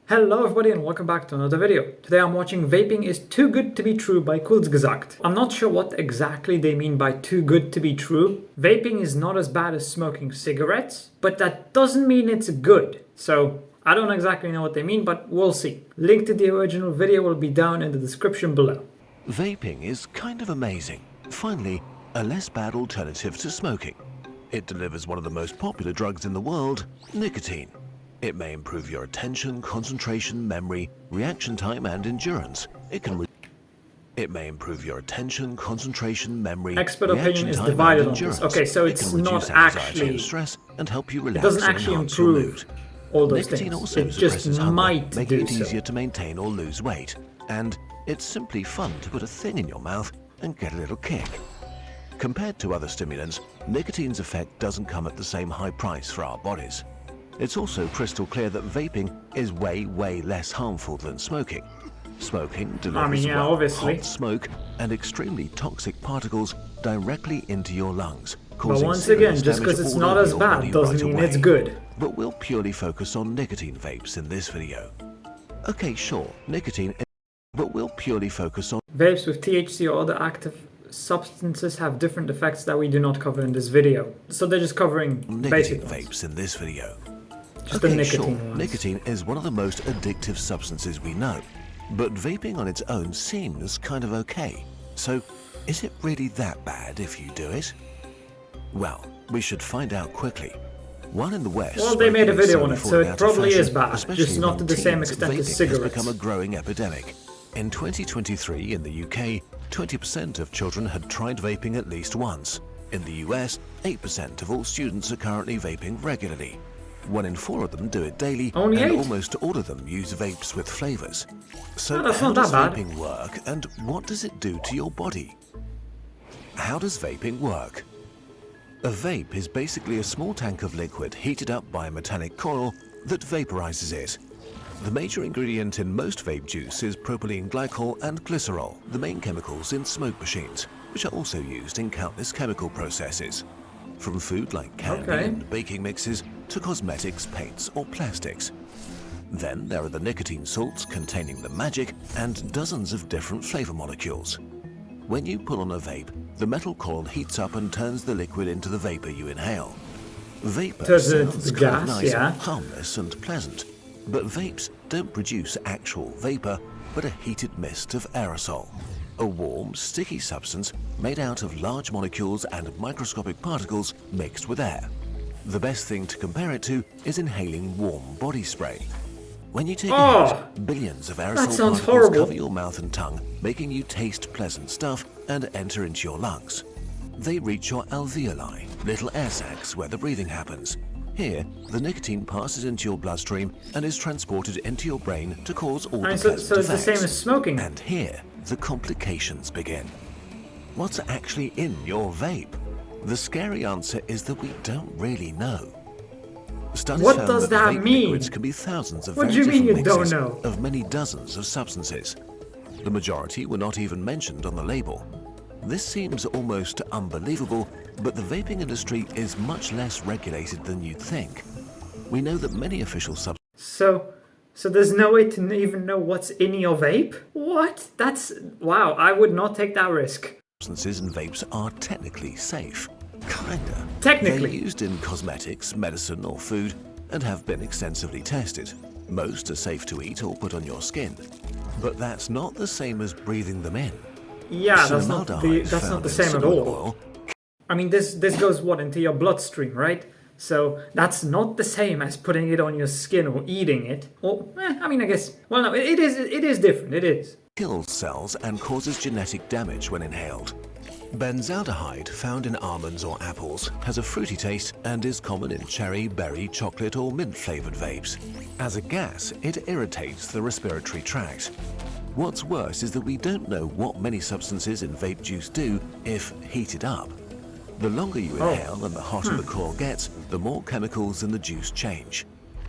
Hello everybody and welcome back to another video. Today I'm watching Vaping is Too Good to Be True by Kurzgesagt. I'm not sure what exactly they mean by too good to be true. Vaping is not as bad as smoking cigarettes, but that doesn't mean it's good. So I don't exactly know what they mean, but we'll see. Link to the original video will be down in the description below. Vaping is kind of amazing. Finally, a less bad alternative to smoking. It delivers one of the most popular drugs in the world, nicotine. It may improve your attention, concentration, memory, reaction time, and endurance. It may improve your attention, concentration, memory, Expert reaction opinion is time, divided and on endurance. this. Okay, so it's it can reduce not anxiety actually and stress and help you relax it doesn't and actually enhance your improve mood. all those Nicotine things. also It just suppresses hunger, might making do it so. easier to maintain or lose weight. And it's simply fun to put a thing in your mouth and get a little kick. Compared to other stimulants, nicotine's effect doesn't come at the same high price for our bodies. It's also crystal clear that vaping is way less harmful than smoking. Smoking delivers obviously. hot smoke and extremely toxic particles directly into your lungs, But causing once again, serious just because damage it's all not over as your bad body doesn't right mean away. it's good. But we'll purely focus on nicotine vapes in this video. Okay, sure, but we'll purely focus on Vapes with THC or other active substances have different effects that we do not cover in this video. So they're just covering nicotine basic ones. vapes in this video. Just the nicotine ones. Nicotine is one of the most addictive substances we know, but vaping on its own seems kind of okay. So, is it really that bad if you do it? Well, we should find out quickly. While in the West, Well, they made a smoking is video on slowly it, so falling it out of probably fashion, is bad, especially just not to among the same teens, extent as vaping cigarettes. has become a growing epidemic. In 2023 in the UK, 20% of children had tried vaping at least once. In the US, 8% of all students are currently vaping regularly. 1 in 4 of them do it daily, Only and 8? almost all of them use vapes with flavors. So Oh, that's how not that does bad. vaping work, and what does it do to your body? How does vaping work? A vape is basically a small tank of liquid heated up by a metallic coil that vaporizes it. The major ingredient in most vape juice is propylene glycol and glycerol, the main chemicals in smoke machines, which are also used in countless chemical processes. From food like candy and baking mixes to cosmetics, paints or plastics. Then there are the nicotine salts containing the magic and dozens of different flavor molecules. When you pull on a vape, the metal coil heats up and turns the liquid into the vapor you inhale. Vapor Turns it into sounds the kind of gas, nice, yeah. harmless and pleasant, but vapes don't produce actual vapor, but a heated mist of aerosol. A warm, sticky substance made out of large molecules and microscopic particles mixed with air. The best thing to compare it to is inhaling warm body spray. When you take a hit, billions of aerosol sounds particles horrible. cover your mouth and tongue, making you taste pleasant stuff and enter into your lungs. They reach your alveoli, little air sacs where the breathing happens. Here, the nicotine passes into your bloodstream and is transported into your brain to cause all the So pleasant it's the same effects. as smoking. And here, the complications begin. What's actually in your vape? The scary answer is that we don't really know. Studies What found does that vape mean? liquids can be thousands of What very do you mean different you don't mixes know? of many dozens of substances. The majority were not even mentioned on the label. This seems almost unbelievable, but the vaping industry is much less regulated than you'd think. We know that many official So there's no way to even know what's in your vape? What? Wow, I would not take that risk. substances in vapes are technically safe. Kinda. Technically. They're used in cosmetics, medicine or food and have been extensively tested. Most are safe to eat or put on your skin. But that's not the same as breathing them in. Yeah, that's not the found in same at cinnamon all. oil I mean, this goes what into your bloodstream, right? So that's not the same as putting it on your skin or eating it. Or, I mean, I guess. Well, no, it is different. It is. kills cells and causes genetic damage when inhaled. Benzaldehyde, found in almonds or apples, has a fruity taste and is common in cherry, berry, chocolate or mint-flavored vapes. As a gas, it irritates the respiratory tract. What's worse is that we don't know what many substances in vape juice do if heated up. The longer you inhale and the hotter the coil gets, the more chemicals in the juice change.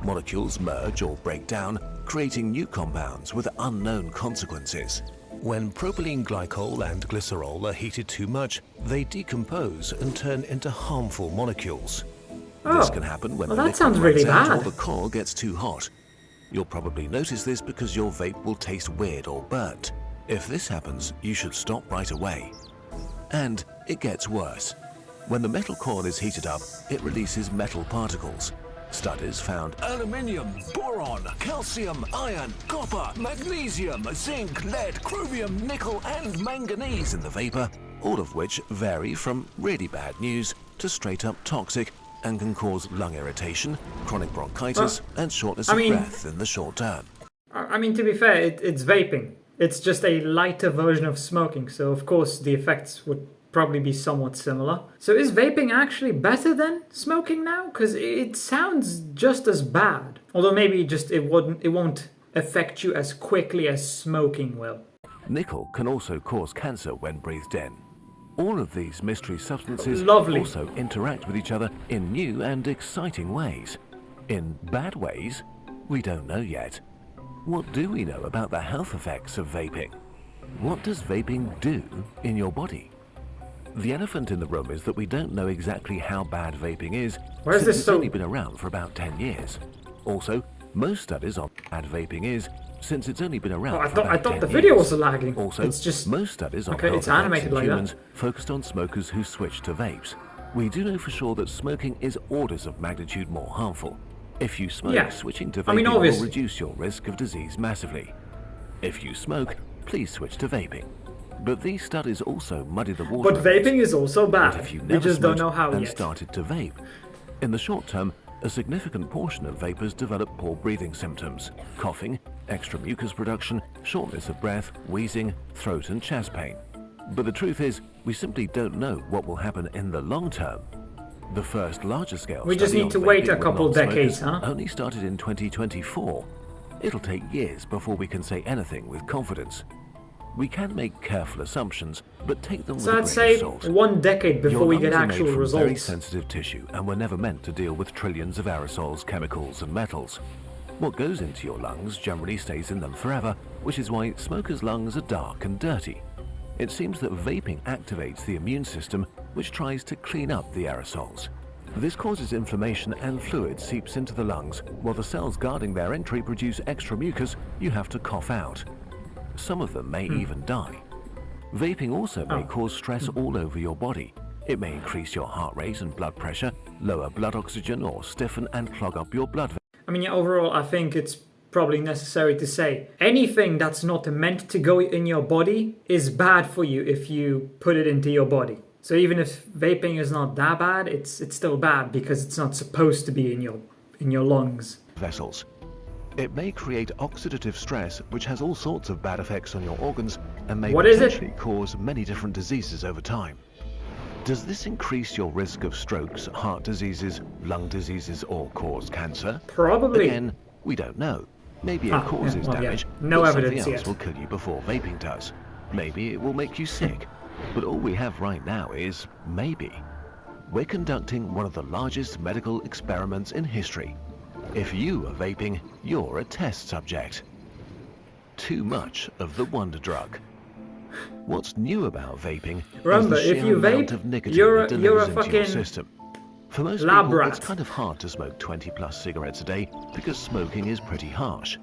Molecules merge or break down, creating new compounds with unknown consequences. When propylene glycol and glycerol are heated too much, they decompose and turn into harmful molecules. This can happen when well, the that liquid sounds really runs out bad. or the coil gets too hot. You'll probably notice this because your vape will taste weird or burnt. If this happens, you should stop right away. And it gets worse. When the metal coil is heated up, it releases metal particles. Studies found aluminium, boron, calcium, iron, copper, magnesium, zinc, lead, chromium, nickel and manganese in the vapor, all of which vary from really bad news to straight up toxic and can cause lung irritation, chronic bronchitis and shortness of breath in the short term. I mean, to be fair, it's vaping. It's just a lighter version of smoking, so of course the effects would probably be somewhat similar. So is vaping actually better than smoking now? Because it sounds just as bad. Although maybe just it won't affect you as quickly as smoking will. Nickel can also cause cancer when breathed in. All of these mystery substances also interact with each other in new and exciting ways. In bad ways, we don't know yet. What do we know about the health effects of vaping? What does vaping do in your body? The elephant in the room is that we don't know exactly how bad vaping is since it's only been around for about 10 years. Also, most studies on how bad vaping is since it's only been around for about 10 years. I thought the video was lagging. Also, it's just most studies on it's animated like humans focused on smokers who switched to vapes. We do know for sure that smoking is orders of magnitude more harmful. If you smoke, switching to vaping will reduce your risk of disease massively. If you smoke, please switch to vaping. But these studies also muddy the water. But vaping is also bad. If you we never just don't know how and yet. started to vape, in the short term, a significant portion of vapers develop poor breathing symptoms, coughing, extra mucus production, shortness of breath, wheezing, throat and chest pain. But the truth is, we simply don't know what will happen in the long term. The first larger scale we just need to wait a couple decades, huh? Only started in 2024. It'll take years before we can say anything with confidence. We can make careful assumptions, but take them with a grain of salt. So I'd say 1 decade before we get actual results. Very sensitive tissue and were never meant to deal with trillions of aerosols, chemicals and metals. What goes into your lungs generally stays in them forever, which is why smokers' lungs are dark and dirty. It seems that vaping activates the immune system, which tries to clean up the aerosols. This causes inflammation and fluid seeps into the lungs, while the cells guarding their entry produce extra mucus you have to cough out. Some of them may even die. Vaping also may cause stress all over your body. It may increase your heart rate and blood pressure, lower blood oxygen, or stiffen and clog up your blood. I mean, overall, I think it's probably necessary to say anything that's not meant to go in your body is bad for you if you put it into your body. So even if vaping is not that bad, it's still bad because it's not supposed to be in your lungs. Vessels. It may create oxidative stress, which has all sorts of bad effects on your organs and may potentially cause many different diseases over time. Does this increase your risk of strokes, heart diseases, lung diseases, or cause cancer? Probably. Again, we don't know. Maybe it causes damage, no but evidence something else yet. will kill you before vaping does. Maybe it will make you sick. But all we have right now is maybe. We're conducting one of the largest medical experiments in history. If you are vaping, you're a test subject. Too much of the wonder drug. What's new about vaping Remember, is the if sheer you amount vape, of nicotine you're it delivers a into fucking your system. For most lab people, rat. it's kind of hard to smoke 20 plus cigarettes a day because smoking is pretty harsh.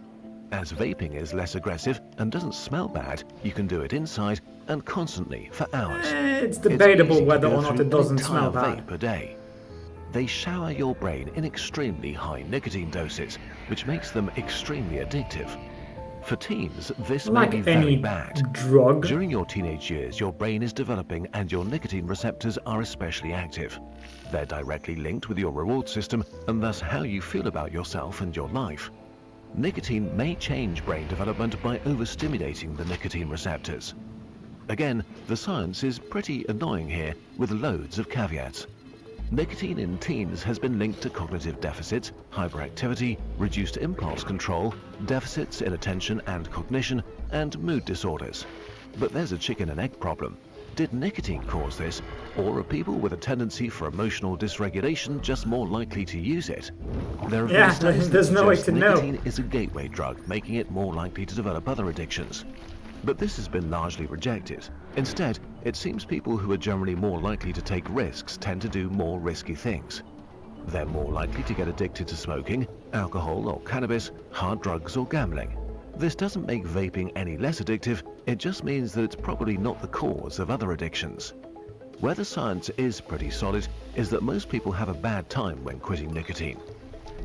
As vaping is less aggressive and doesn't smell bad, you can do it inside and constantly for hours. It's debatable easy to whether go or not through it doesn't an smell entire bad. vape a day. They shower your brain in extremely high nicotine doses, which makes them extremely addictive. For teens, this may Like be any very bad. drug. During your teenage years, your brain is developing and your nicotine receptors are especially active. They're directly linked with your reward system and thus how you feel about yourself and your life. Nicotine may change brain development by overstimulating the nicotine receptors. Again, the science is pretty annoying here with loads of caveats. Nicotine in teens has been linked to cognitive deficits, hyperactivity, reduced impulse control, deficits in attention and cognition, and mood disorders. But there's a chicken and egg problem. Did nicotine cause this, or are people with a tendency for emotional dysregulation just more likely to use it? There have been studies that there's no way suggest to know. nicotine is a gateway drug, making it more likely to develop other addictions. But this has been largely rejected. Instead, it seems people who are generally more likely to take risks tend to do more risky things. They're more likely to get addicted to smoking, alcohol or cannabis, hard drugs or gambling. This doesn't make vaping any less addictive, it just means that it's probably not the cause of other addictions. Where the science is pretty solid is that most people have a bad time when quitting nicotine.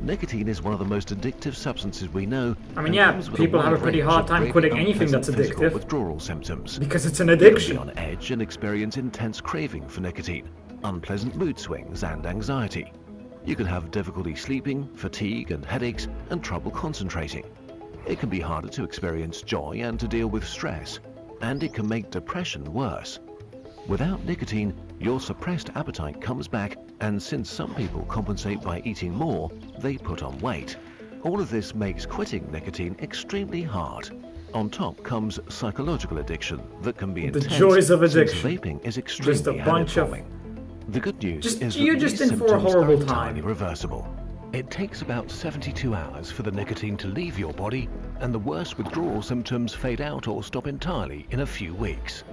Nicotine is one of the most addictive substances we know. I mean, yeah, people have a pretty hard time quitting anything that's addictive. Withdrawal symptoms. Because it's an addiction. You can be on edge and experience intense craving for nicotine, unpleasant mood swings and anxiety. You can have difficulty sleeping, fatigue and headaches, and trouble concentrating. It can be harder to experience joy and to deal with stress, and it can make depression worse. Without nicotine, your suppressed appetite comes back, and since some people compensate by eating more, they put on weight. All of this makes quitting nicotine extremely hard. On top comes psychological addiction that can be intense. The joys of addiction. Since vaping is extremely Just a bunch of... The good news is that you're these just in for a symptoms horrible are entirely time. reversible. It takes about 72 hours for the nicotine to leave your body, and the worst withdrawal symptoms fade out or stop entirely in a few weeks.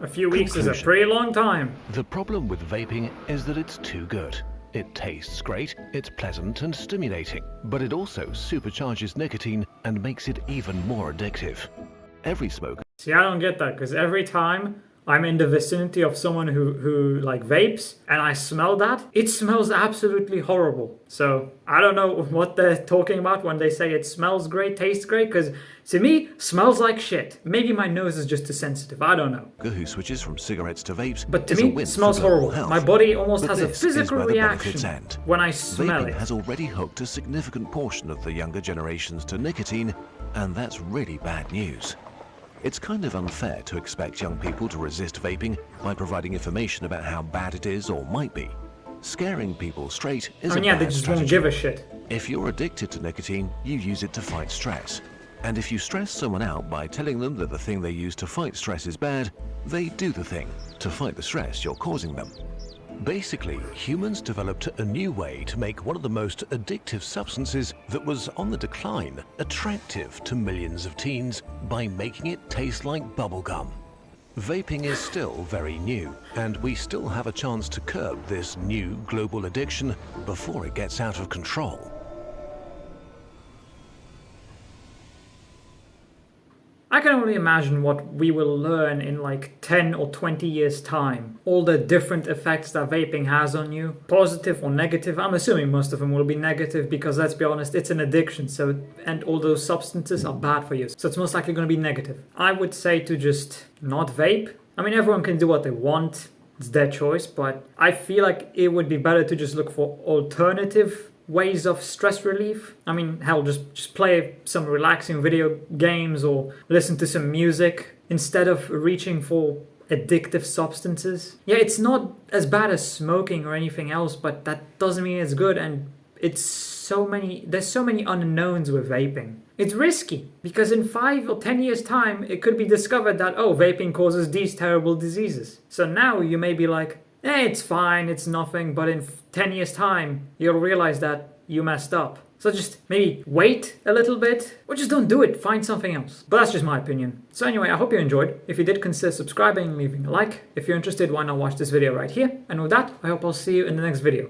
A few weeks is a Conclusion. pretty long time. The problem with vaping is that it's too good. It tastes great, it's pleasant and stimulating, but it also supercharges nicotine and makes it even more addictive. Every smoker... See, I don't get that, because every time I'm in the vicinity of someone who like vapes and I smell that, it smells absolutely horrible. So I don't know what they're talking about when they say it smells great, tastes great, because to me, smells like shit. Maybe my nose is just too sensitive, I don't know. who switches from cigarettes to vapes But to is a me, win it smells for global horrible. health. My body almost But has a this is physical where the benefits reaction end. when I smell Vaping it. has already hooked a significant portion of the younger generations to nicotine, and that's really bad news. It's kind of unfair to expect young people to resist vaping by providing information about how bad it is or might be. Scaring people straight is I mean, a yeah, bad they just strategy. won't give a shit. If you're addicted to nicotine, you use it to fight stress. And if you stress someone out by telling them that the thing they use to fight stress is bad, they do the thing to fight the stress you're causing them. Basically, humans developed a new way to make one of the most addictive substances that was on the decline attractive to millions of teens by making it taste like bubblegum. Vaping is still very new, and we still have a chance to curb this new global addiction before it gets out of control. I can only imagine what we will learn in like 10 or 20 years time. All the different effects that vaping has on you, positive or negative. I'm assuming most of them will be negative because, let's be honest, it's an addiction. So, and all those substances are bad for you. So it's most likely going to be negative. I would say to just not vape. I mean, everyone can do what they want. It's their choice. But I feel like it would be better to just look for alternative ways of stress relief. I mean, hell, just play some relaxing video games or listen to some music instead of reaching for addictive substances. Yeah, it's not as bad as smoking or anything else, but that doesn't mean it's good, and there's so many unknowns with vaping. It's risky because in 5 or 10 years time it could be discovered that, oh, vaping causes these terrible diseases. So now you may be like, it's fine, it's nothing, but in 10 years time, you'll realize that you messed up. So just maybe wait a little bit, or just don't do it, find something else. But that's just my opinion. So anyway, I hope you enjoyed. If you did, consider subscribing and leaving a like. If you're interested, why not watch this video right here? And with that, I hope I'll see you in the next video.